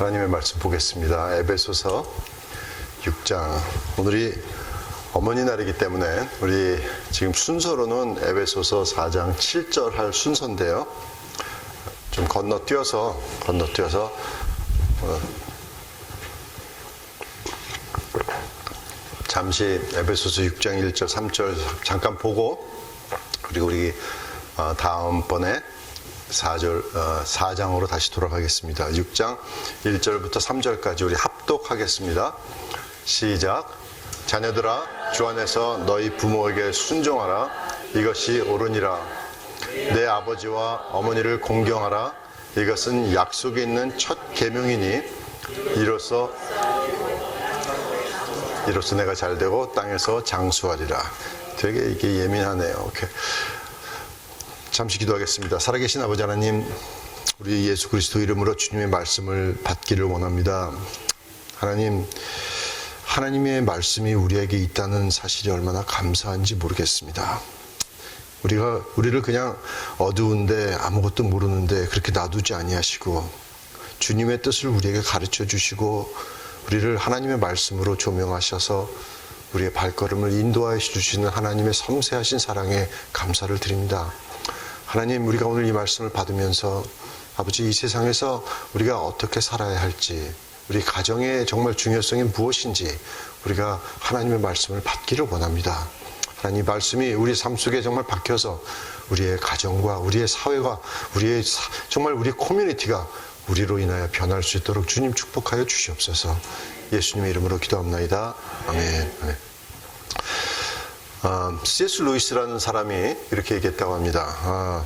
하나님의 말씀 보겠습니다. 에베소서 6장. 오늘이 어머니 날이기 때문에 우리 지금 순서로는 에베소서 4장 7절 할 순서인데요. 좀 건너뛰어서 잠시 에베소서 6장 1절 3절 잠깐 보고, 그리고 우리 다음번에 4장으로 다시 돌아가겠습니다. 6장 1절부터 3절까지 우리 합독하겠습니다. 시작. 자녀들아, 주 안에서 너희 부모에게 순종하라. 이것이 옳으니라. 내 아버지와 어머니를 공경하라. 이것은 약속이 있는 첫 계명이니 이로써 내가 잘되고 땅에서 장수하리라. 되게 이게 예민하네요. 오케이. 잠시 기도하겠습니다. 살아계신 아버지 하나님, 우리 예수 그리스도 이름으로 주님의 말씀을 받기를 원합니다. 하나님, 하나님의 말씀이 우리에게 있다는 사실이 얼마나 감사한지 모르겠습니다. 우리를 그냥 어두운데 아무것도 모르는데 그렇게 놔두지 아니하시고, 주님의 뜻을 우리에게 가르쳐 주시고 우리를 하나님의 말씀으로 조명하셔서 우리의 발걸음을 인도하여 주시는 하나님의 섬세하신 사랑에 감사를 드립니다. 하나님, 우리가 오늘 이 말씀을 받으면서 아버지, 이 세상에서 우리가 어떻게 살아야 할지, 우리 가정의 정말 중요성이 무엇인지 우리가 하나님의 말씀을 받기를 원합니다. 하나님, 말씀이 우리 삶 속에 정말 박혀서 우리의 가정과 우리의 사회가 정말 우리의 커뮤니티가 우리로 인하여 변할 수 있도록 주님 축복하여 주시옵소서. 예수님의 이름으로 기도합나이다. 아멘. 아멘. C.S. 루이스라는 사람이 이렇게 얘기했다고 합니다.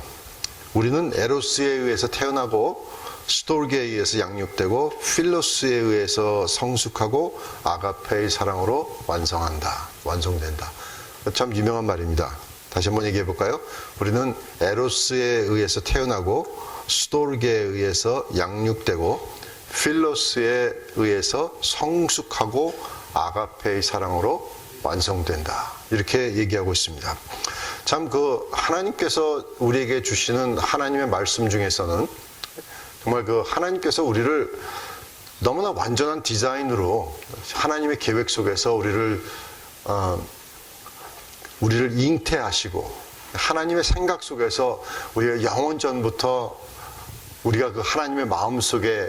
우리는 에로스에 의해서 태어나고 스톨게에 의해서 양육되고 필로스에 의해서 성숙하고 아가페의 사랑으로 완성된다. 참 유명한 말입니다. 다시 한번 얘기해 볼까요? 우리는 에로스에 의해서 태어나고 스톨게에 의해서 양육되고 필로스에 의해서 성숙하고 아가페의 사랑으로 완성된다. 이렇게 얘기하고 있습니다. 참 하나님께서 우리에게 주시는 하나님의 말씀 중에서는 정말 하나님께서 우리를 너무나 완전한 디자인으로 하나님의 계획 속에서 우리를 잉태하시고, 하나님의 생각 속에서 우리가 영원 전부터 우리가 하나님의 마음 속에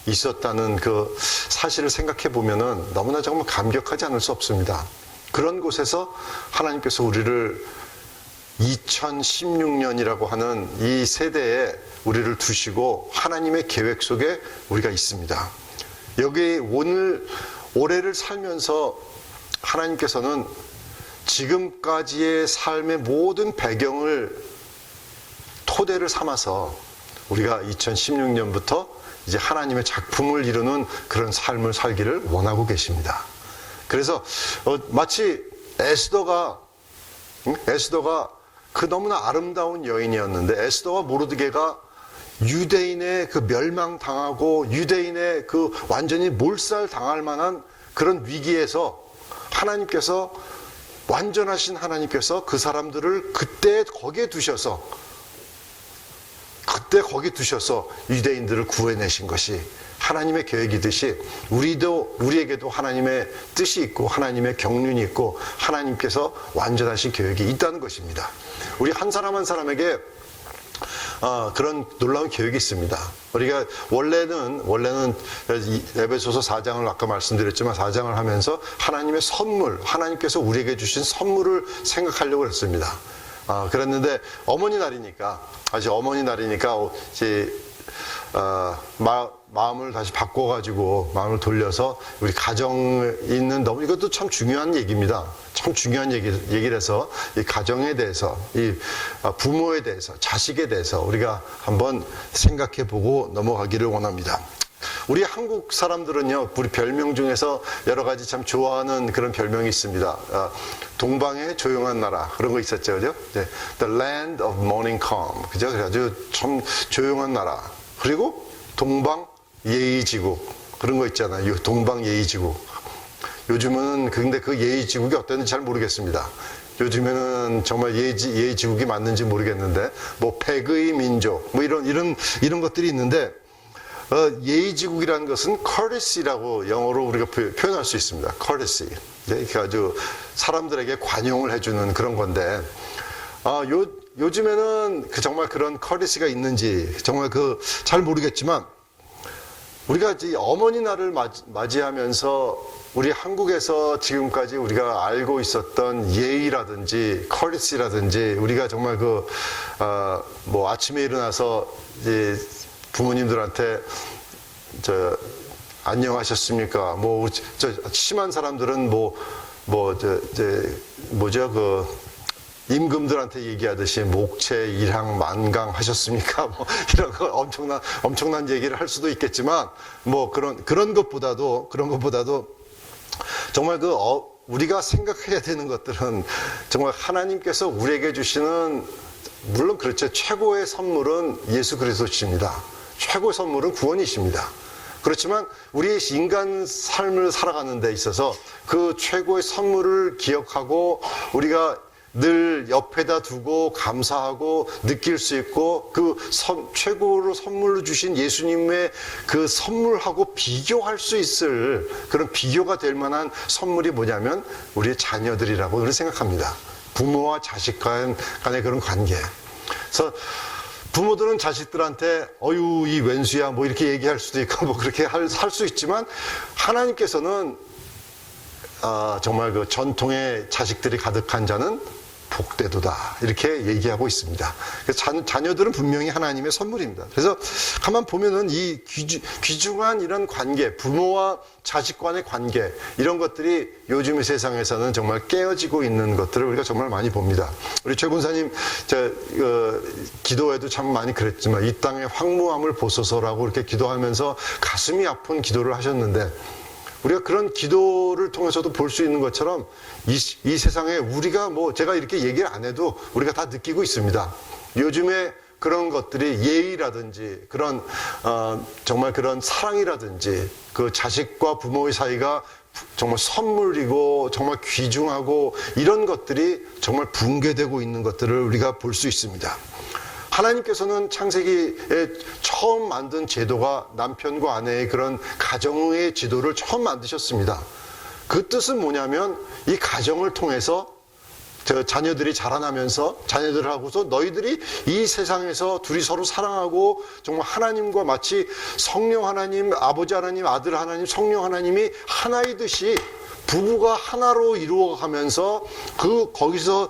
있었다는 사실을 생각해 보면은 너무나 정말 감격하지 않을 수 없습니다. 그런 곳에서 하나님께서 우리를 2016년이라고 하는 이 세대에 우리를 두시고 하나님의 계획 속에 우리가 있습니다. 여기 올해를 살면서 하나님께서는 지금까지의 삶의 모든 배경을 토대를 삼아서 우리가 2016년부터 이제 하나님의 작품을 이루는 그런 삶을 살기를 원하고 계십니다. 그래서 마치 에스더가 너무나 아름다운 여인이었는데, 에스더와 모르드게가 유대인의 멸망당하고 유대인의 완전히 몰살당할 만한 그런 위기에서 하나님께서, 완전하신 하나님께서 그 사람들을 그때 거기에 두셔서 유대인들을 구해내신 것이 하나님의 계획이듯이 우리에게도 하나님의 뜻이 있고 하나님의 경륜이 있고 하나님께서 완전하신 계획이 있다는 것입니다. 우리 한 사람 한 사람에게 그런 놀라운 계획이 있습니다. 우리가 원래는 에베소서 4장을 아까 말씀드렸지만 4장을 하면서 하나님의 선물, 하나님께서 우리에게 주신 선물을 생각하려고 했습니다. 그랬는데 어머니 날이니까 이제 마음을 다시 바꿔가지고 마음을 돌려서 우리 가정에 있는, 이것도 참 중요한 얘기입니다. 참 중요한 얘기를 해서 이 가정에 대해서, 이 부모에 대해서, 자식에 대해서 우리가 한번 생각해 보고 넘어가기를 원합니다. 우리 한국 사람들은요, 우리 별명 중에서 여러 가지 참 좋아하는 그런 별명이 있습니다. 동방의 조용한 나라, 그런 거 있었죠, 그죠? The land of morning calm, 그죠? 아주 참 조용한 나라. 그리고 동방 예의지국, 그런 거 있잖아요. 동방 예의지국. 요즘은 근데 그 예의지국이 어땠는지 잘 모르겠습니다. 요즘에는 정말 예의지국이 맞는지 모르겠는데, 백의 민족, 이런 것들이 있는데, 예의지국이라는 것은 courtesy라고 영어로 우리가 표현할 수 있습니다. courtesy. 그러니까 아주 사람들에게 관용을 해주는 그런 건데, 요즘에는 정말 그런 courtesy가 있는지 정말 잘 모르겠지만, 우리가 이제 어머니날을 맞이하면서 우리 한국에서 지금까지 우리가 알고 있었던 예의라든지 courtesy라든지, 우리가 정말 아침에 일어나서 이제 부모님들한테 안녕하셨습니까? 심한 사람들은 임금들한테 얘기하듯이 목체, 일항, 만강 하셨습니까? 이런 거 엄청난 얘기를 할 수도 있겠지만, 그런 것보다도 정말 우리가 생각해야 되는 것들은 정말 하나님께서 우리에게 주시는, 물론 그렇죠. 최고의 선물은 예수 그리스도십니다. 최고의 선물은 구원이십니다. 그렇지만 우리 인간 삶을 살아가는 데 있어서 그 최고의 선물을 기억하고 우리가 늘 옆에다 두고 감사하고 느낄 수 있고, 최고로 선물로 주신 예수님의 그 선물하고 비교할 수 있을 그런 비교가 될 만한 선물이 뭐냐면 우리의 자녀들이라고 저는 생각합니다. 부모와 자식 간의 그런 관계. 그래서 부모들은 자식들한테 어유 이 왼수야 이렇게 얘기할 수도 있고 그렇게 할 수 있지만, 하나님께서는 정말 전통의 자식들이 가득한 자는 복되도다 이렇게 얘기하고 있습니다. 자녀들은 분명히 하나님의 선물입니다. 그래서 가만 보면은 이 귀중한 이런 관계, 부모와 자식 간의 관계, 이런 것들이 요즘의 세상에서는 정말 깨어지고 있는 것들을 우리가 정말 많이 봅니다. 우리 최 군사님 기도에도 참 많이 그랬지만, 이 땅의 황무함을 보소서라고 이렇게 기도하면서 가슴이 아픈 기도를 하셨는데, 우리가 그런 기도를 통해서도 볼 수 있는 것처럼 이 세상에 우리가 제가 이렇게 얘기를 안 해도 우리가 다 느끼고 있습니다. 요즘에 그런 것들이 예의라든지 정말 그런 사랑이라든지 그 자식과 부모의 사이가 정말 선물이고 정말 귀중하고 이런 것들이 정말 붕괴되고 있는 것들을 우리가 볼 수 있습니다. 하나님께서는 창세기에 처음 만든 제도가 남편과 아내의 그런 가정의 지도를 처음 만드셨습니다. 그 뜻은 뭐냐면, 이 가정을 통해서 자녀들이 자라나면서 자녀들하고서 너희들이 이 세상에서 둘이 서로 사랑하고 정말 하나님과 마치 성령 하나님, 아버지 하나님, 아들 하나님, 성령 하나님이 하나이듯이 부부가 하나로 이루어가면서 거기서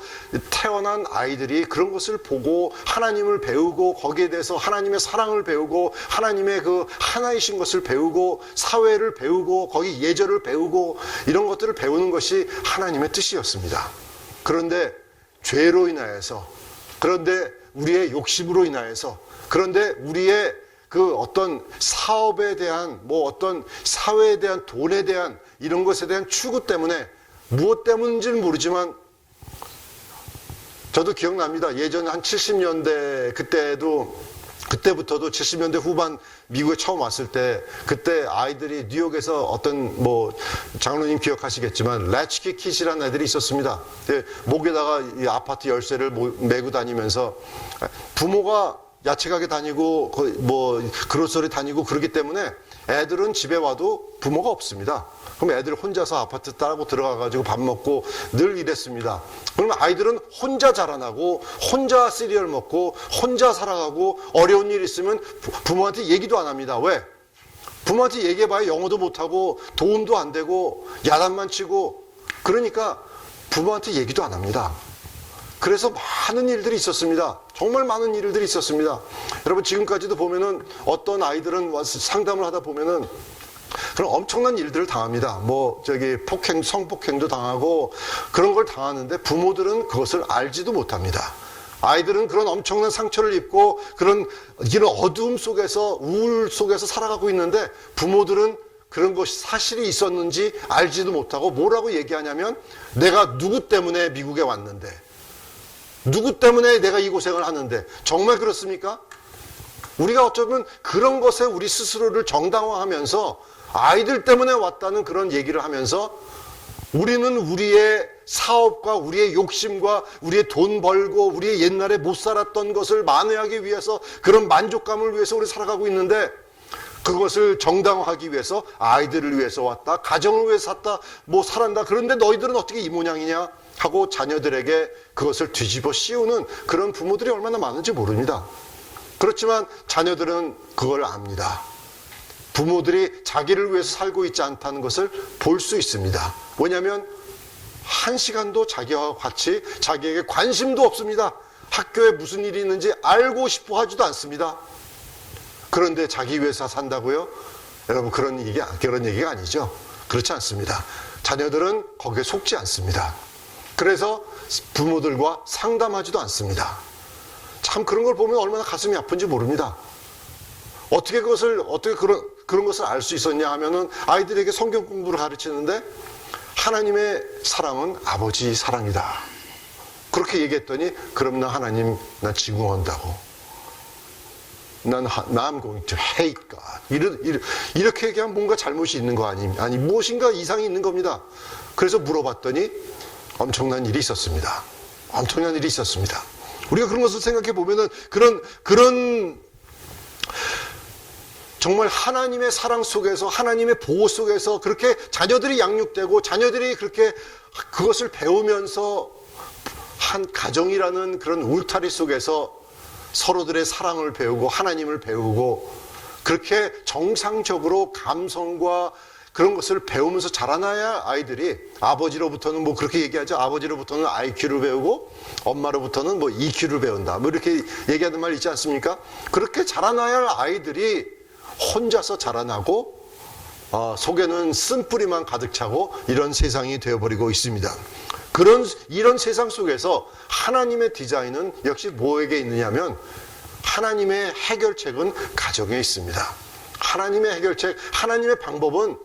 태어난 아이들이 그런 것을 보고 하나님을 배우고, 거기에 대해서 하나님의 사랑을 배우고, 하나님의 하나이신 것을 배우고, 사회를 배우고, 거기 예절을 배우고, 이런 것들을 배우는 것이 하나님의 뜻이었습니다. 그런데 죄로 인하여서, 그런데 우리의 욕심으로 인하여서, 그런데 우리의 어떤 사업에 대한, 어떤 사회에 대한, 돈에 대한 이런 것에 대한 추구 때문에, 무엇 때문인지는 모르지만 저도 기억납니다. 예전에 한 70년대 그때부터도 70년대 후반 미국에 처음 왔을 때, 그때 아이들이 뉴욕에서 어떤 장로님 기억하시겠지만 라치키 킷이라는 애들이 있었습니다. 목에다가 이 아파트 열쇠를 메고 다니면서, 부모가 야채 가게 다니고 그로서리 다니고 그러기 때문에 애들은 집에 와도 부모가 없습니다. 그럼 애들 혼자서 아파트 따라고 들어가가지고 밥 먹고 늘 이랬습니다. 그러면 아이들은 혼자 자라나고, 혼자 시리얼 먹고, 혼자 살아가고, 어려운 일 있으면 부모한테 얘기도 안 합니다. 왜? 부모한테 얘기해봐야 영어도 못하고 도움도 안 되고 야단만 치고, 그러니까 부모한테 얘기도 안 합니다. 그래서 많은 일들이 있었습니다. 정말 많은 일들이 있었습니다. 여러분, 지금까지도 보면은 어떤 아이들은 와서 상담을 하다 보면은 그런 엄청난 일들을 당합니다. 성폭행도 당하고 그런 걸 당하는데, 부모들은 그것을 알지도 못합니다. 아이들은 그런 엄청난 상처를 입고 이런 어두움 속에서, 우울 속에서 살아가고 있는데, 부모들은 그런 것이 사실이 있었는지 알지도 못하고 뭐라고 얘기하냐면, 내가 누구 때문에 미국에 왔는데, 누구 때문에 내가 이 고생을 하는데. 정말 그렇습니까? 우리가 어쩌면 그런 것에 우리 스스로를 정당화하면서 아이들 때문에 왔다는 그런 얘기를 하면서, 우리는 우리의 사업과 우리의 욕심과 우리의 돈 벌고 우리의 옛날에 못 살았던 것을 만회하기 위해서, 그런 만족감을 위해서 우리 살아가고 있는데, 그것을 정당화하기 위해서 아이들을 위해서 왔다, 가정을 위해서 샀다, 뭐 살았다. 그런데 너희들은 어떻게 이 모양이냐 하고 자녀들에게 그것을 뒤집어 씌우는 그런 부모들이 얼마나 많은지 모릅니다. 그렇지만 자녀들은 그걸 압니다. 부모들이 자기를 위해서 살고 있지 않다는 것을 볼 수 있습니다. 왜냐하면 한 시간도 자기와 같이 자기에게 관심도 없습니다. 학교에 무슨 일이 있는지 알고 싶어 하지도 않습니다. 그런데 자기 위해서 산다고요? 여러분 그런 얘기가 아니죠. 그렇지 않습니다. 자녀들은 거기에 속지 않습니다. 그래서 부모들과 상담하지도 않습니다. 참 그런 걸 보면 얼마나 가슴이 아픈지 모릅니다. 어떻게 그런 것을 알 수 있었냐 하면은 아이들에게 성경 공부를 가르치는데 하나님의 사랑은 아버지 사랑이다. 그렇게 얘기했더니 그럼 나 하나님 나 증오한다고. I'm going to hate God. 이렇게 얘기하면 뭔가 잘못이 있는 거 아니 무엇인가 이상이 있는 겁니다. 그래서 물어봤더니 엄청난 일이 있었습니다. 엄청난 일이 있었습니다. 우리가 그런 것을 생각해 보면은 그런 정말 하나님의 사랑 속에서 하나님의 보호 속에서 그렇게 자녀들이 양육되고 자녀들이 그렇게 그것을 배우면서 한 가정이라는 그런 울타리 속에서 서로들의 사랑을 배우고 하나님을 배우고 그렇게 정상적으로 감성과 그런 것을 배우면서 자라나야 아이들이 아버지로부터는 뭐 그렇게 얘기하죠. 아버지로부터는 IQ를 배우고 엄마로부터는 뭐 EQ를 배운다. 뭐 이렇게 얘기하는 말 있지 않습니까? 그렇게 자라나야 할 아이들이 혼자서 자라나고 속에는 쓴뿌리만 가득 차고 이런 세상이 되어버리고 있습니다. 이런 세상 속에서 하나님의 디자인은 역시 뭐에게 있느냐면 하나님의 해결책은 가정에 있습니다. 하나님의 해결책, 하나님의 방법은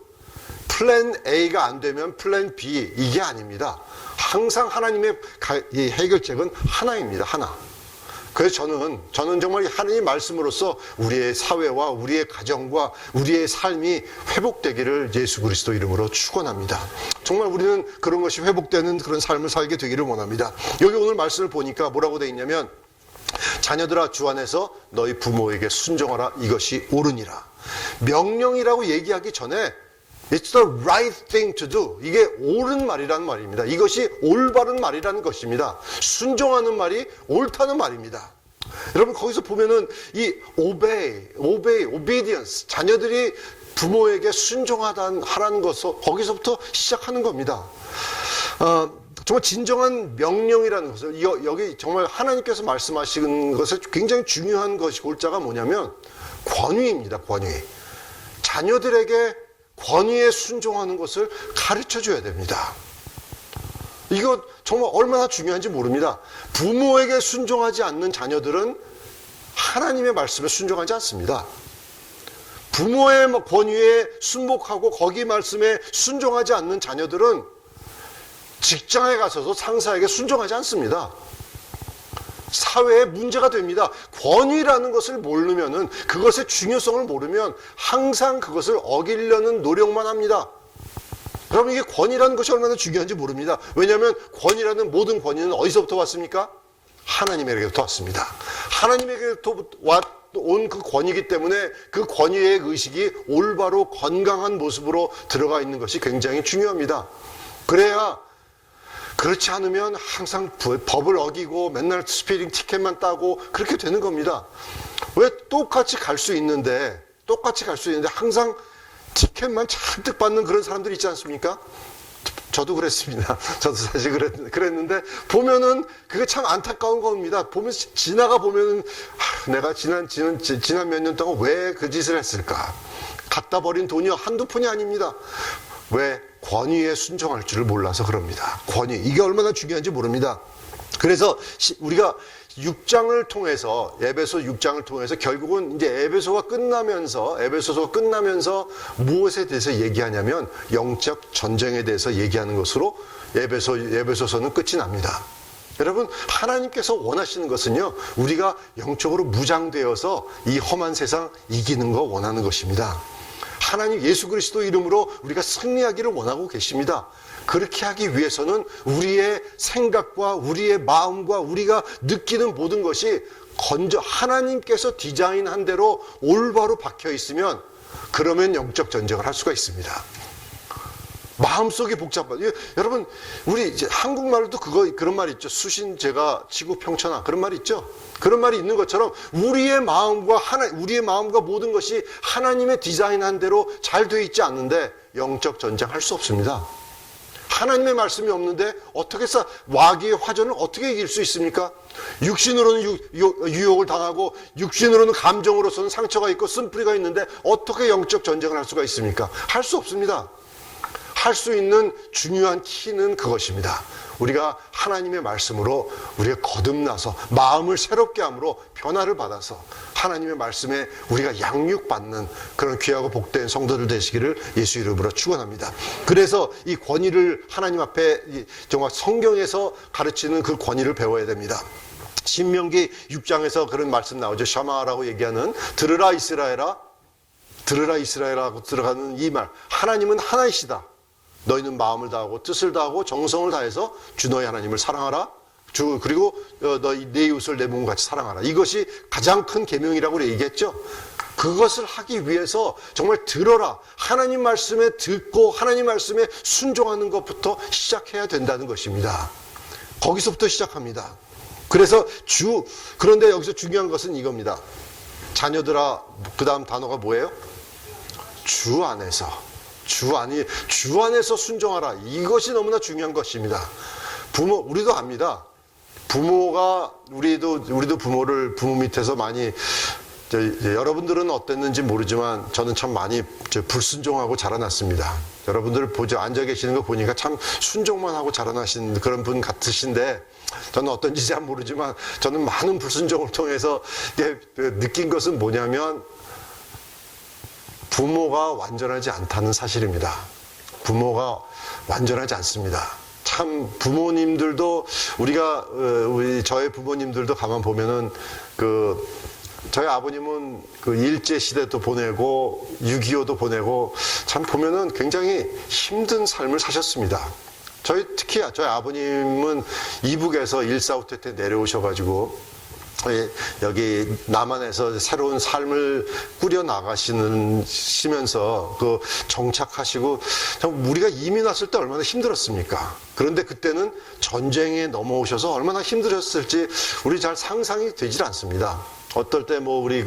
플랜 A가 안 되면 플랜 B 이게 아닙니다. 항상 하나님의 해결책은 하나입니다. 하나. 그래서 저는 정말 하나님 말씀으로써 우리의 사회와 우리의 가정과 우리의 삶이 회복되기를 예수 그리스도 이름으로 축원합니다. 정말 우리는 그런 것이 회복되는 그런 삶을 살게 되기를 원합니다. 여기 오늘 말씀을 보니까 뭐라고 되어 있냐면 자녀들아 주 안에서 너희 부모에게 순종하라 이것이 옳으니라. 명령이라고 얘기하기 전에 It's the right thing to do. 이게 옳은 말이라는 말입니다. 이것이 올바른 말이라는 것입니다. 순종하는 말이 옳다는 말입니다. 여러분 거기서 보면은 이 obedience 자녀들이 부모에게 순종하라는 것을 거기서부터 시작하는 겁니다. 정말 진정한 명령이라는 것을 여기 정말 하나님께서 말씀하시는 것에 굉장히 중요한 것이 골자가 뭐냐면 권위입니다. 권위. 자녀들에게 권위에 순종하는 것을 가르쳐 줘야 됩니다. 이거 정말 얼마나 중요한지 모릅니다. 부모에게 순종하지 않는 자녀들은 하나님의 말씀에 순종하지 않습니다. 부모의 권위에 순복하고 거기 말씀에 순종하지 않는 자녀들은 직장에 가서도 상사에게 순종하지 않습니다. 사회에 문제가 됩니다. 권위라는 것을 모르면은 그것의 중요성을 모르면 항상 그것을 어기려는 노력만 합니다. 여러분 이게 권위라는 것이 얼마나 중요한지 모릅니다. 왜냐하면 권위라는 모든 권위는 어디서부터 왔습니까? 하나님에게부터 왔습니다. 하나님에게부터 온 그 권위이기 때문에 그 권위의 의식이 올바로 건강한 모습으로 들어가 있는 것이 굉장히 중요합니다. 그렇지 않으면 항상 법을 어기고 맨날 스피딩 티켓만 따고 그렇게 되는 겁니다. 왜 똑같이 갈 수 있는데 항상 티켓만 잔뜩 받는 그런 사람들이 있지 않습니까? 저도 그랬습니다. 저도 사실 그랬는데 보면은 그게 참 안타까운 겁니다. 지나가 보면은 내가 지난 몇 년 동안 왜 그 짓을 했을까? 갖다 버린 돈이 한두 푼이 아닙니다. 왜? 권위에 순종할 줄을 몰라서 그럽니다. 권위. 이게 얼마나 중요한지 모릅니다. 그래서 우리가 6장을 통해서 에베소 6장을 통해서 결국은 이제 에베소가 끝나면서 무엇에 대해서 얘기하냐면 영적 전쟁에 대해서 얘기하는 것으로 에베소서는 끝이 납니다. 여러분 하나님께서 원하시는 것은요 우리가 영적으로 무장되어서 이 험한 세상 이기는 거 원하는 것입니다. 하나님 예수 그리스도 이름으로 우리가 승리하기를 원하고 계십니다. 그렇게 하기 위해서는 우리의 생각과 우리의 마음과 우리가 느끼는 모든 것이 하나님께서 디자인한 대로 올바로 박혀 있으면 그러면 영적 전쟁을 할 수가 있습니다. 마음속이 복잡한. 여러분, 우리 이제 한국말도 그런 말이 있죠. 수신제가 지구평천하. 그런 말이 있죠. 그런 말이 있는 것처럼 우리의 마음과 모든 것이 하나님의 디자인한 대로 잘 돼 있지 않는데 영적 전쟁 할 수 없습니다. 하나님의 말씀이 없는데 어떻게 마귀의 화전을 어떻게 이길 수 있습니까? 육신으로는 유혹을 당하고 육신으로는 감정으로서는 상처가 있고 쓴뿌리가 있는데 어떻게 영적 전쟁을 할 수가 있습니까? 할 수 없습니다. 할 수 있는 중요한 키는 그것입니다. 우리가 하나님의 말씀으로 우리가 거듭나서 마음을 새롭게 함으로 변화를 받아서 하나님의 말씀에 우리가 양육받는 그런 귀하고 복된 성도들 되시기를 예수 이름으로 축원합니다. 그래서 이 권위를 하나님 앞에 정말 성경에서 가르치는 그 권위를 배워야 됩니다. 신명기 6장에서 그런 말씀 나오죠. 샤마라고 얘기하는 들으라 이스라엘아, 들으라 이스라엘하고 들어가는 이 말. 하나님은 하나이시다. 너희는 마음을 다하고 뜻을 다하고 정성을 다해서 주 너희 하나님을 사랑하라. 그리고 너희 내 이웃을 내 몸과 같이 사랑하라. 이것이 가장 큰 계명이라고 얘기했죠. 그것을 하기 위해서 정말 들어라. 하나님 말씀에 듣고 하나님 말씀에 순종하는 것부터 시작해야 된다는 것입니다. 거기서부터 시작합니다. 그래서 그런데 여기서 중요한 것은 이겁니다. 자녀들아, 그 다음 단어가 뭐예요? 주 안에서 순종하라. 이것이 너무나 중요한 것입니다. 우리도 압니다. 우리도 부모 밑에서 많이, 여러분들은 어땠는지 모르지만 저는 참 많이 불순종하고 자라났습니다. 여러분들 앉아 계시는 거 보니까 참 순종만 하고 자라나신 그런 분 같으신데, 저는 어떤지 잘 모르지만 저는 많은 불순종을 통해서 느낀 것은 뭐냐면, 부모가 완전하지 않다는 사실입니다. 부모가 완전하지 않습니다. 참 부모님들도 저의 부모님들도 가만 보면은 저희 아버님은 일제 시대도 보내고 6.25도 보내고 참 보면은 굉장히 힘든 삶을 사셨습니다. 특히 저희 아버님은 이북에서 1.4.5 때 내려오셔가지고 여기 남한에서 새로운 삶을 꾸려 나가시면서 정착하시고, 우리가 이민 왔을 때 얼마나 힘들었습니까? 그런데 그때는 전쟁에 넘어오셔서 얼마나 힘들었을지 우리 잘 상상이 되질 않습니다. 어떨 때 우리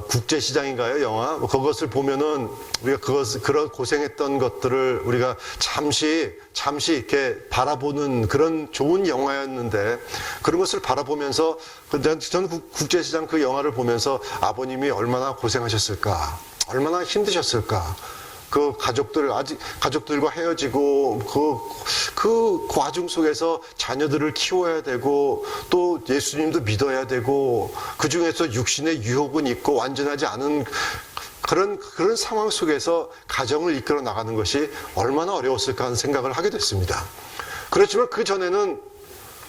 국제시장인가요? 영화? 그것을 보면은 우리가 그런 고생했던 것들을 우리가 잠시 이렇게 바라보는 그런 좋은 영화였는데, 그런 것을 바라보면서 저는 국제시장 그 영화를 보면서 아버님이 얼마나 고생하셨을까, 얼마나 힘드셨을까, 가족들과 헤어지고 그 과정 속에서 자녀들을 키워야 되고 또 예수님도 믿어야 되고 그 중에서 육신의 유혹은 있고 완전하지 않은 그런 상황 속에서 가정을 이끌어 나가는 것이 얼마나 어려웠을까 하는 생각을 하게 됐습니다. 그렇지만 그 전에는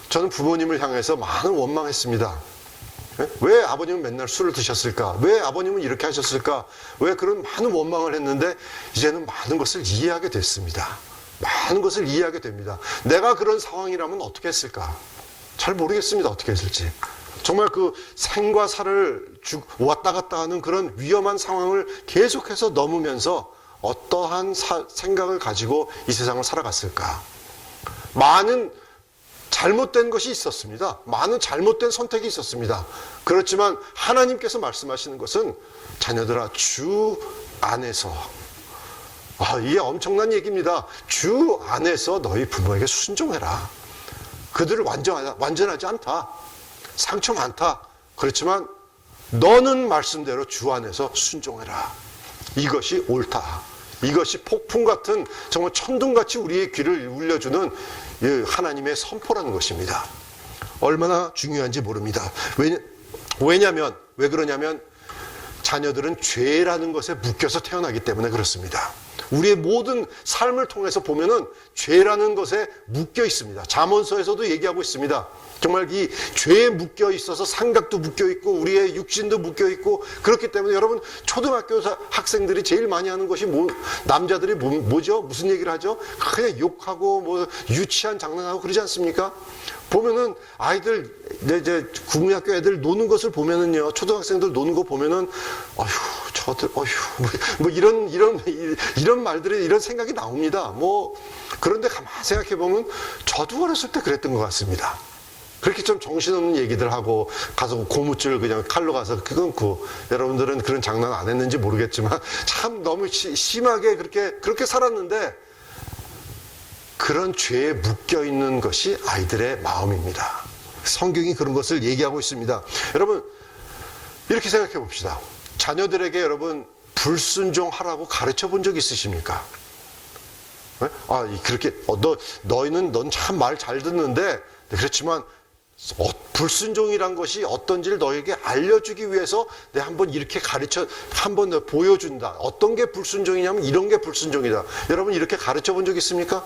저는 부모님을 향해서 많은 원망했습니다. 왜 아버님은 맨날 술을 드셨을까? 왜 아버님은 이렇게 하셨을까? 왜 그런 많은 원망을 했는데 이제는 많은 것을 이해하게 됐습니다. 많은 것을 이해하게 됩니다. 내가 그런 상황이라면 어떻게 했을까? 잘 모르겠습니다. 어떻게 했을지. 정말 생과 사를 왔다 갔다 하는 그런 위험한 상황을 계속해서 넘으면서 어떠한 생각을 가지고 이 세상을 살아갔을까? 많은 잘못된 것이 있었습니다. 많은 잘못된 선택이 있었습니다. 그렇지만 하나님께서 말씀하시는 것은 자녀들아, 주 안에서, 이게 엄청난 얘기입니다. 주 안에서 너희 부모에게 순종해라. 그들을 완전하지 않다. 상처 많다. 그렇지만 너는 말씀대로 주 안에서 순종해라. 이것이 옳다. 이것이 폭풍 같은 정말 천둥같이 우리의 귀를 울려주는 하나님의 선포라는 것입니다. 얼마나 중요한지 모릅니다. 왜 그러냐면 자녀들은 죄라는 것에 묶여서 태어나기 때문에 그렇습니다. 우리의 모든 삶을 통해서 보면은 죄라는 것에 묶여 있습니다. 잠언서에서도 얘기하고 있습니다. 정말 이 죄에 묶여 있어서 생각도 묶여 있고 우리의 육신도 묶여 있고, 그렇기 때문에 여러분, 초등학교 학생들이 제일 많이 하는 것이 남자들이 뭐죠? 무슨 얘기를 하죠? 그냥 욕하고 유치한 장난하고 그러지 않습니까? 보면은 이제 국민학교 애들 노는 것을 보면은요, 초등학생들 노는 거 보면은, 뭐 이런 말들이, 이런 생각이 나옵니다. 그런데 가만히 생각해 보면 저도 어렸을 때 그랬던 것 같습니다. 그렇게 좀 정신없는 얘기들 하고 가서 고무줄 그냥 칼로 가서 끊고, 여러분들은 그런 장난 안 했는지 모르겠지만 참 너무 심하게 그렇게 살았는데, 그런 죄에 묶여 있는 것이 아이들의 마음입니다. 성경이 그런 것을 얘기하고 있습니다. 여러분, 이렇게 생각해 봅시다. 자녀들에게 여러분 불순종하라고 가르쳐 본 적 있으십니까? 네? 넌 참 말 잘 듣는데, 그렇지만 불순종이란 것이 어떤지를 너에게 알려주기 위해서 내가 한번 이렇게 한번 보여준다. 어떤 게 불순종이냐면 이런 게 불순종이다. 여러분 이렇게 가르쳐 본 적 있습니까?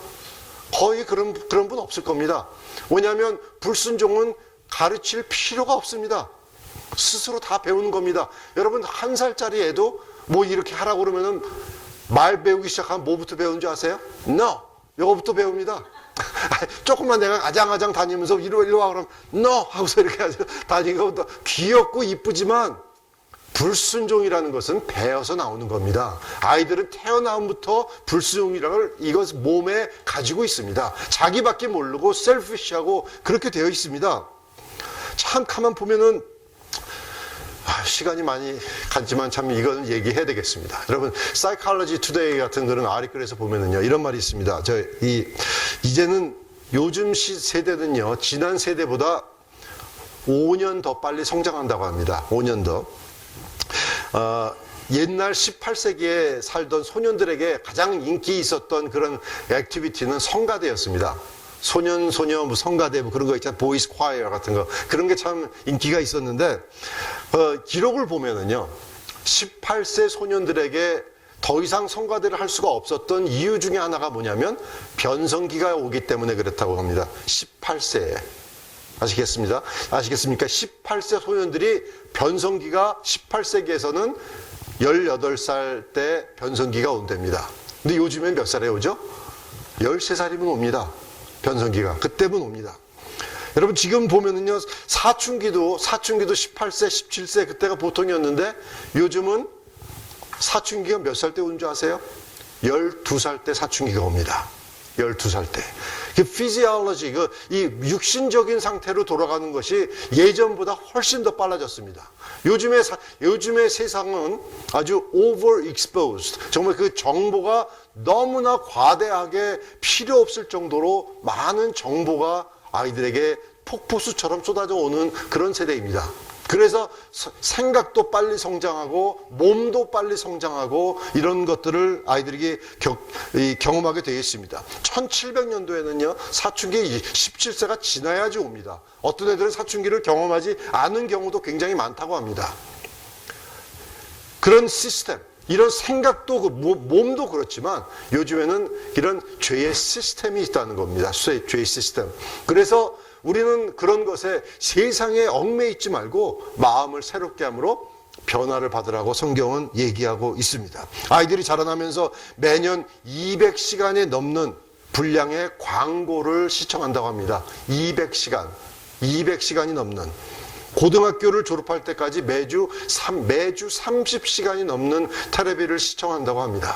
거의 그런 분 없을 겁니다. 왜냐하면 불순종은 가르칠 필요가 없습니다. 스스로 다 배우는 겁니다. 여러분 1살짜리 애도 뭐 이렇게 하라고 그러면은 말 배우기 시작하면 뭐부터 배우는 줄 아세요? No! 이거부터 배웁니다. 조금만 내가 아장아장 다니면서 이리 와 그러면 No! 하고서 이렇게 다니고, 귀엽고 이쁘지만 불순종이라는 것은 배어서 나오는 겁니다. 아이들은 태어남부터 불순종이라는 걸 이것 몸에 가지고 있습니다. 자기밖에 모르고 셀피시하고 그렇게 되어 있습니다. 참 가만 보면은 시간이 많이 갔지만 참 이건 얘기해야 되겠습니다. 여러분, Psychology Today 같은 그런 아리클에서 보면은요, 이런 말이 있습니다. 이제는 요즘 세대는요, 지난 세대보다 5년 더 빨리 성장한다고 합니다. 5년 더. 옛날 18세기에 살던 소년들에게 가장 인기 있었던 그런 액티비티는 성가대였습니다. 소녀, 성가대, 그런 거 있잖아요. 보이스 콰이어 같은 거. 그런 게 참 인기가 있었는데, 기록을 보면은요, 18세 소년들에게 더 이상 성가대를 할 수가 없었던 이유 중에 하나가 뭐냐면, 변성기가 오기 때문에 그렇다고 합니다. 18세에. 아시겠습니까? 18세 소년들이 변성기가 18세기에서는 18살 때 변성기가 온답니다. 근데 요즘엔 몇 살에 오죠? 13살이면 옵니다. 변성기가. 그때면 옵니다. 여러분 지금 보면은요, 사춘기도 18세, 17세 그때가 보통이었는데, 요즘은 사춘기가 몇 살 때 오는 줄 아세요? 12살 때 사춘기가 옵니다. 12살 때. 피지올로지, 이 육신적인 상태로 돌아가는 것이 예전보다 훨씬 더 빨라졌습니다. 요즘의 세상은 아주 overexposed. 정말 그 정보가 너무나 과대하게 필요 없을 정도로 많은 정보가 아이들에게 폭포수처럼 쏟아져 오는 그런 세대입니다. 그래서 생각도 빨리 성장하고 몸도 빨리 성장하고 이런 것들을 아이들에게 경험하게 되어 있습니다. 1700년도에는요, 사춘기 17세가 지나야지 옵니다. 어떤 애들은 사춘기를 경험하지 않은 경우도 굉장히 많다고 합니다. 그런 시스템, 이런 생각도 몸도 그렇지만 요즘에는 이런 죄의 시스템이 있다는 겁니다. 죄의 시스템. 그래서 우리는 그런 것에 세상에 얽매 있지 말고 마음을 새롭게 함으로 변화를 받으라고 성경은 얘기하고 있습니다. 아이들이 자라나면서 매년 200시간이 넘는 분량의 광고를 시청한다고 합니다. 200시간이 넘는. 고등학교를 졸업할 때까지 매주 30시간이 넘는 텔레비를 시청한다고 합니다.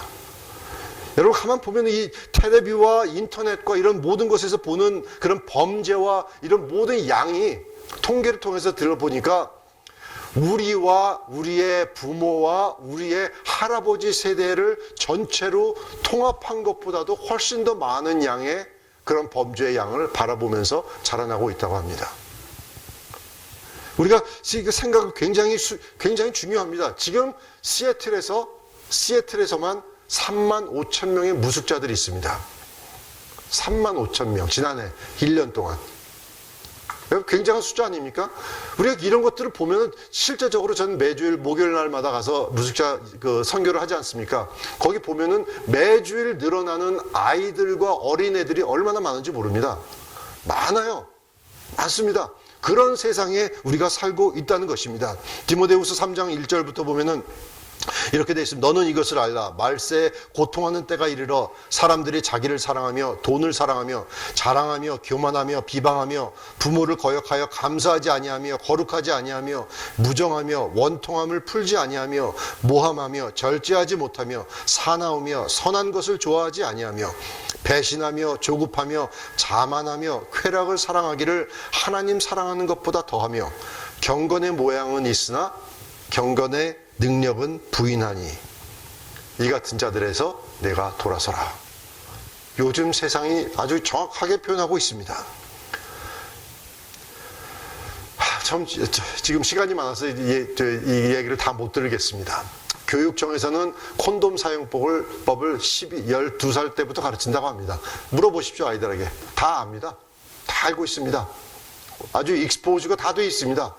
여러분 가만 보면 이 텔레비와 인터넷과 이런 모든 것에서 보는 그런 범죄와 이런 모든 양이 통계를 통해서 들어보니까 우리와 우리의 부모와 우리의 할아버지 세대를 전체로 통합한 것보다도 훨씬 더 많은 양의 그런 범죄의 양을 바라보면서 자라나고 있다고 합니다. 우리가 생각은 굉장히 중요합니다. 지금 시애틀에서만 35,000명의 무숙자들이 있습니다. 35,000명. 지난해 1년 동안. 굉장한 숫자 아닙니까? 우리가 이런 것들을 보면 실제적으로 저는 매주일 목요일 날마다 가서 무숙자 선교를 하지 않습니까? 거기 보면은 매주일 늘어나는 아이들과 어린애들이 얼마나 많은지 모릅니다. 많아요. 많습니다. 그런 세상에 우리가 살고 있다는 것입니다. 디모데후서 3장 1절부터 보면은 이렇게 돼 있습니다. 너는 이것을 알라. 말세에 고통하는 때가 이르러 사람들이 자기를 사랑하며 돈을 사랑하며 자랑하며 교만하며 비방하며 부모를 거역하여 감사하지 아니하며 거룩하지 아니하며 무정하며 원통함을 풀지 아니하며 모함하며 절제하지 못하며 사나우며 선한 것을 좋아하지 아니하며 배신하며 조급하며 자만하며 쾌락을 사랑하기를 하나님 사랑하는 것보다 더하며 경건의 모양은 있으나 경건의 능력은 부인하니 이 같은 자들에서 내가 돌아서라. 요즘 세상이 아주 정확하게 표현하고 있습니다. 참 지금 시간이 많아서 이 얘기를 다 못 들겠습니다. 교육청에서는 콘돔 사용법을 12살 때부터 가르친다고 합니다. 물어보십시오. 아이들에게. 다 압니다. 다 알고 있습니다. 아주 익스포즈가 다 돼 있습니다.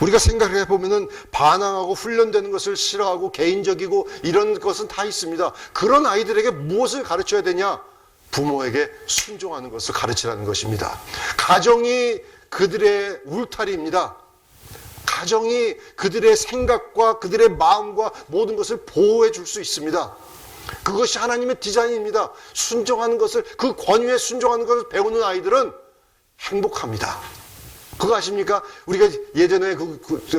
우리가 생각을 해보면은 반항하고 훈련되는 것을 싫어하고 개인적이고 이런 것은 다 있습니다. 그런 아이들에게 무엇을 가르쳐야 되냐? 부모에게 순종하는 것을 가르치라는 것입니다. 가정이 그들의 울타리입니다. 가정이 그들의 생각과 그들의 마음과 모든 것을 보호해 줄 수 있습니다. 그것이 하나님의 디자인입니다. 순종하는 것을, 그 권위에 순종하는 것을 배우는 아이들은 행복합니다. 그거 아십니까? 우리가 예전에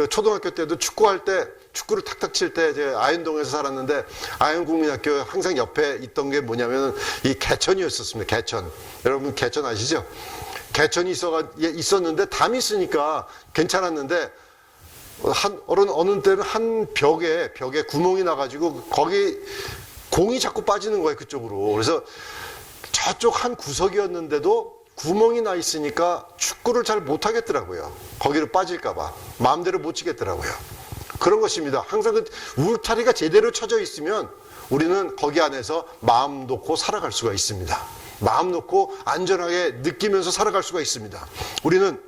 초등학교 때도 축구할 때, 축구를 탁탁 칠 때, 제가 아현동에서 살았는데, 아현국민학교 항상 옆에 있던 게 뭐냐면, 이 개천이었었습니다. 개천. 여러분, 개천 아시죠? 개천이 있었는데, 담이 있으니까 괜찮았는데, 어느 때는 한 벽에 구멍이 나가지고, 거기 공이 자꾸 빠지는 거예요, 그쪽으로. 그래서 저쪽 한 구석이었는데도, 구멍이 나 있으니까 축구를 잘 못하겠더라고요. 거기로 빠질까봐. 마음대로 못 치겠더라고요. 그런 것입니다. 항상 그 울타리가 제대로 쳐져 있으면 우리는 거기 안에서 마음 놓고 살아갈 수가 있습니다. 마음 놓고 안전하게 느끼면서 살아갈 수가 있습니다. 우리는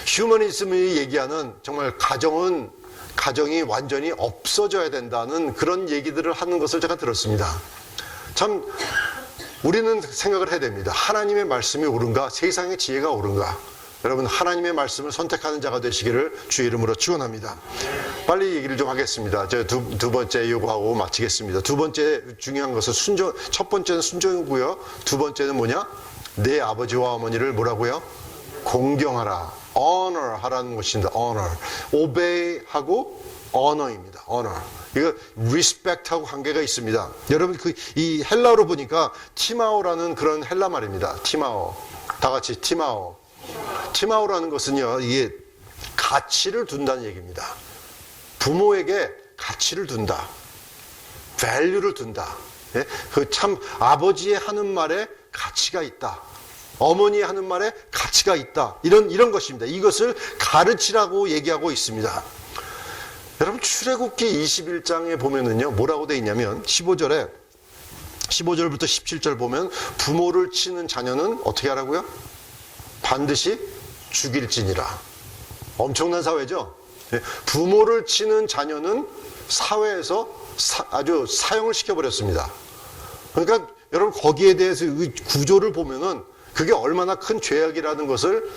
휴머니즘이 얘기하는 정말 가정이 완전히 없어져야 된다는 그런 얘기들을 하는 것을 제가 들었습니다. 참 우리는 생각을 해야 됩니다. 하나님의 말씀이 옳은가? 세상의 지혜가 옳은가? 여러분, 하나님의 말씀을 선택하는 자가 되시기를 주의 이름으로 축원합니다. 빨리 얘기를 좀 하겠습니다. 제가 두 번째 요구하고 마치겠습니다. 두 번째 중요한 것은 첫 번째는 순종이고요. 두 번째는 뭐냐? 내 아버지와 어머니를 뭐라고요? 공경하라. honor 하라는 것입니다. honor. obey 하고 honor입니다. honor. 이거 respect하고 관계가 있습니다. 여러분 이 헬라어로 보니까 티마오라는 그런 헬라 말입니다. 티마오. 다 같이 티마오. 티마오라는 것은요, 이게 가치를 둔다는 얘기입니다. 부모에게 가치를 둔다. value를 둔다. 예? 그 참 아버지의 하는 말에 가치가 있다. 어머니 하는 말에 가치가 있다. 이런 것입니다. 이것을 가르치라고 얘기하고 있습니다. 여러분, 출애굽기 21장에 보면은요, 뭐라고 돼 있냐면 15절부터 17절 보면 부모를 치는 자녀는 어떻게 하라고요? 반드시 죽일지니라. 엄청난 사회죠. 부모를 치는 자녀는 사회에서 아주 사형을 시켜버렸습니다. 그러니까 여러분, 거기에 대해서 구조를 보면은 그게 얼마나 큰 죄악이라는 것을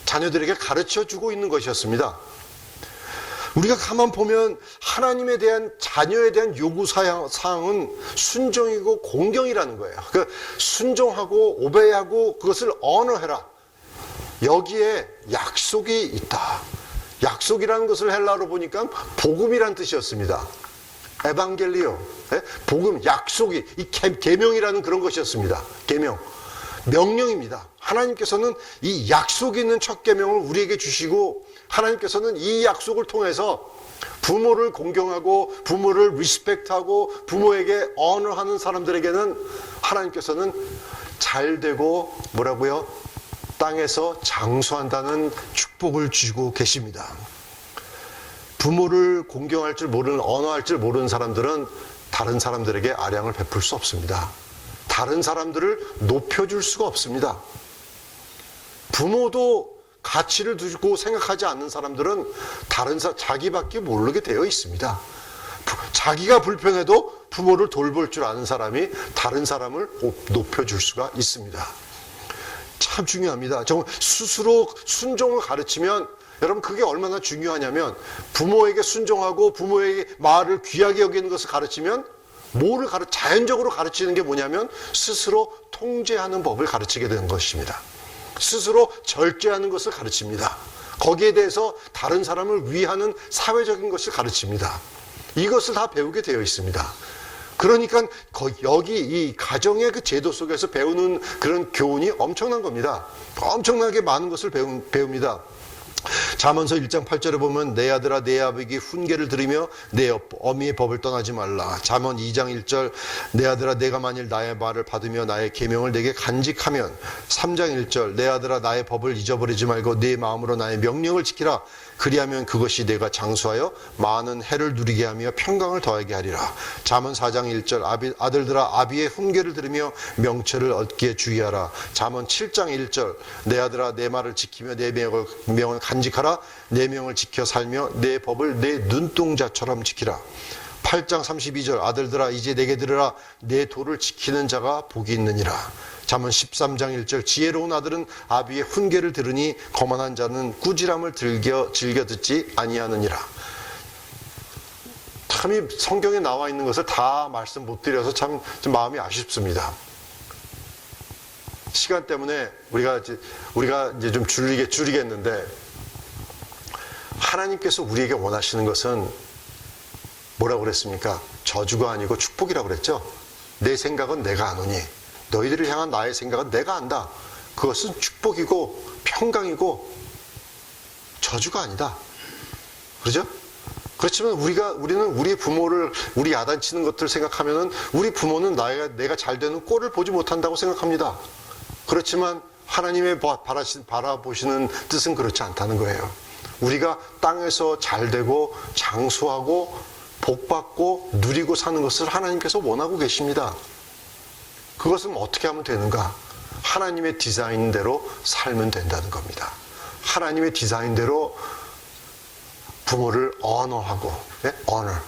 자녀들에게 가르쳐 주고 있는 것이었습니다. 우리가 가만 보면 하나님에 대한, 자녀에 대한 요구사항은 순종이고 공경이라는 거예요. 그러니까 순종하고 오베이하고 그것을 언어해라. 여기에 약속이 있다. 약속이라는 것을 헬라어로 보니까 복음이란 뜻이었습니다. 에반겔리오. 복음, 약속이, 이 계명이라는 그런 것이었습니다. 계명. 명령입니다. 하나님께서는 이 약속이 있는 첫 계명을 우리에게 주시고, 하나님께서는 이 약속을 통해서 부모를 공경하고 부모를 리스펙트하고 부모에게 언어하는 사람들에게는 하나님께서는 잘되고 뭐라고요? 땅에서 장수한다는 축복을 주시고 계십니다. 부모를 공경할 줄 모르는, 언어할 줄 모르는 사람들은 다른 사람들에게 아량을 베풀 수 없습니다. 다른 사람들을 높여줄 수가 없습니다. 부모도 가치를 두고 생각하지 않는 사람들은 자기밖에 모르게 되어 있습니다. 자기가 불편해도 부모를 돌볼 줄 아는 사람이 다른 사람을 높여줄 수가 있습니다. 참 중요합니다. 정말 스스로 순종을 가르치면 여러분 그게 얼마나 중요하냐면 부모에게 순종하고 부모에게 말을 귀하게 여기는 것을 가르치면 자연적으로 가르치는 게 뭐냐면 스스로 통제하는 법을 가르치게 되는 것입니다. 스스로 절제하는 것을 가르칩니다. 거기에 대해서 다른 사람을 위하는 사회적인 것을 가르칩니다. 이것을 다 배우게 되어 있습니다. 그러니까 여기 이 가정의 그 제도 속에서 배우는 그런 교훈이 엄청난 겁니다. 엄청나게 많은 것을 배웁니다. 잠언서 1장 8절에 보면 내 아들아 내 아버지에게 훈계를 들으며 내 어미의 법을 떠나지 말라. 잠언 2장 1절 내 아들아 내가 만일 나의 말을 받으며 나의 계명을 내게 간직하면 3장 1절 내 아들아 나의 법을 잊어버리지 말고 네 마음으로 나의 명령을 지키라. 그리하면 그것이 내가 장수하여 많은 해를 누리게 하며 평강을 더하게 하리라. 잠언 4장 1절 아들들아 아비의 훈계를 들으며 명철을 얻기에 주의하라. 잠언 7장 1절 내 아들아 내 말을 지키며 내 명을 간직하라. 내 명을 지켜 살며 내 법을 내 눈동자처럼 지키라. 8장 32절 아들들아 이제 내게 들으라. 내 도를 지키는 자가 복이 있느니라. 잠언 13장 1절 지혜로운 아들은 아비의 훈계를 들으니 거만한 자는 꾸지람을 즐겨 듣지 아니하느니라. 참 이 성경에 나와 있는 것을 다 말씀 못 드려서 참 마음이 아쉽습니다. 시간 때문에 우리가 이제 좀 줄이겠는데 하나님께서 우리에게 원하시는 것은 뭐라고 그랬습니까? 저주가 아니고 축복이라고 그랬죠. 내 생각은 내가 아노니 너희들을 향한 나의 생각은 내가 안다. 그것은 축복이고 평강이고 저주가 아니다. 그렇죠? 그렇지만 우리는 우리 부모를 우리 야단치는 것들을 생각하면은 우리 부모는 내가 잘 되는 꼴을 보지 못한다고 생각합니다. 그렇지만 하나님의 바라보시는 뜻은 그렇지 않다는 거예요. 우리가 땅에서 잘 되고 장수하고 복받고 누리고 사는 것을 하나님께서 원하고 계십니다. 그것은 어떻게 하면 되는가? 하나님의 디자인대로 살면 된다는 겁니다. 하나님의 디자인대로 부모를 언어하고, honor.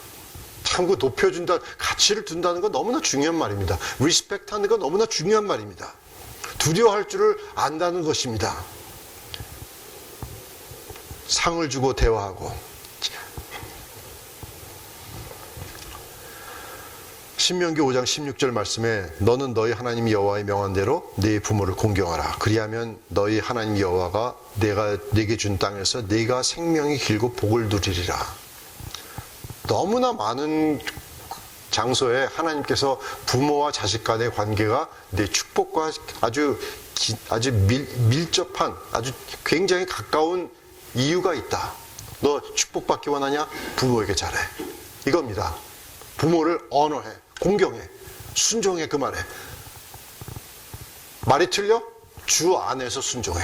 참 그 높여준다, 가치를 둔다는 건 너무나 중요한 말입니다. respect 하는 건 너무나 중요한 말입니다. 두려워할 줄을 안다는 것입니다. 상을 주고 대화하고. 신명기 5장 16절 말씀에 너는 너희 하나님 여호와의 명한 대로 네 부모를 공경하라. 그리하면 너희 하나님 여호와가 내가 네게 준 땅에서 네가 생명이 길고 복을 누리리라. 너무나 많은 장소에 하나님께서 부모와 자식 간의 관계가 내 축복과 아주 밀접한 아주 굉장히 가까운 이유가 있다. 너 축복받기 원하냐? 부모에게 잘해. 이겁니다. 부모를 언어해. 공경해. 순종해. 그 말에. 말이 틀려? 주 안에서 순종해.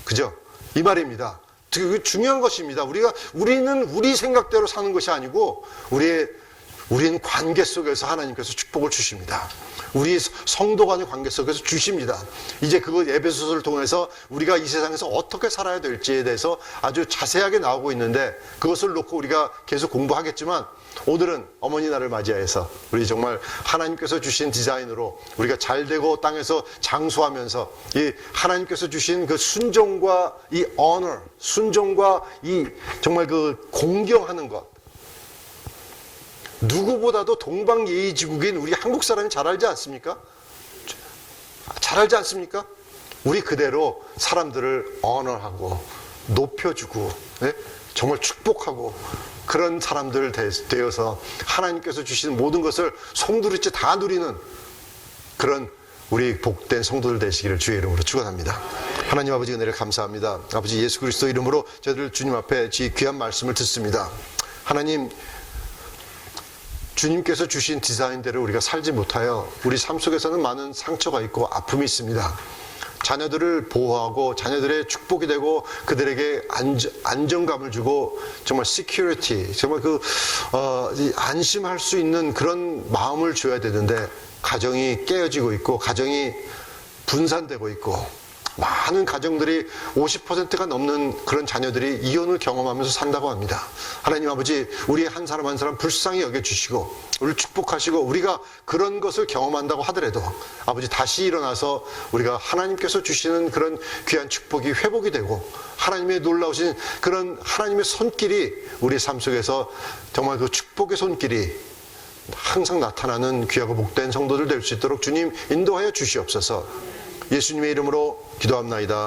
그죠? 이 말입니다. 되게 중요한 것입니다. 우리는 우리 생각대로 사는 것이 아니고 우리는 관계 속에서 하나님께서 축복을 주십니다. 우리 성도 간의 관계 속에서 주십니다. 이제 그거 에베소서를 통해서 우리가 이 세상에서 어떻게 살아야 될지에 대해서 아주 자세하게 나오고 있는데 그것을 놓고 우리가 계속 공부하겠지만 오늘은 어머니 날을 맞이해서 우리 정말 하나님께서 주신 디자인으로 우리가 잘되고 땅에서 장수하면서 이 하나님께서 주신 그 순종과 이 honor, 순종과 이 정말 그 공경하는 것, 누구보다도 동방예의지국인 우리 한국 사람이 잘 알지 않습니까? 잘 알지 않습니까? 우리 그대로 사람들을 honor하고 높여주고 정말 축복하고 그런 사람들 되어서 하나님께서 주신 모든 것을 송두리째 다 누리는 그런 우리 복된 성도들 되시기를 주의 이름으로 축원합니다. 하나님 아버지 은혜를 감사합니다. 아버지 예수 그리스도 이름으로 저희들 주님 앞에 귀한 말씀을 듣습니다. 하나님, 주님께서 주신 디자인대로 우리가 살지 못하여 우리 삶 속에서는 많은 상처가 있고 아픔이 있습니다. 자녀들을 보호하고 자녀들의 축복이 되고 그들에게 안정감을 주고 정말 security, 정말 안심할 수 있는 그런 마음을 줘야 되는데 가정이 깨어지고 있고 가정이 분산되고 있고 많은 가정들이 50%가 넘는 그런 자녀들이 이혼을 경험하면서 산다고 합니다. 하나님 아버지, 우리 한 사람 한 사람 불쌍히 여겨주시고 우리를 축복하시고, 우리가 그런 것을 경험한다고 하더라도 아버지, 다시 일어나서 우리가 하나님께서 주시는 그런 귀한 축복이 회복이 되고, 하나님의 놀라우신 그런 하나님의 손길이 우리 삶 속에서 정말 그 축복의 손길이 항상 나타나는 귀하고 복된 성도들 될 수 있도록 주님 인도하여 주시옵소서. 예수님의 이름으로 기도합나이다.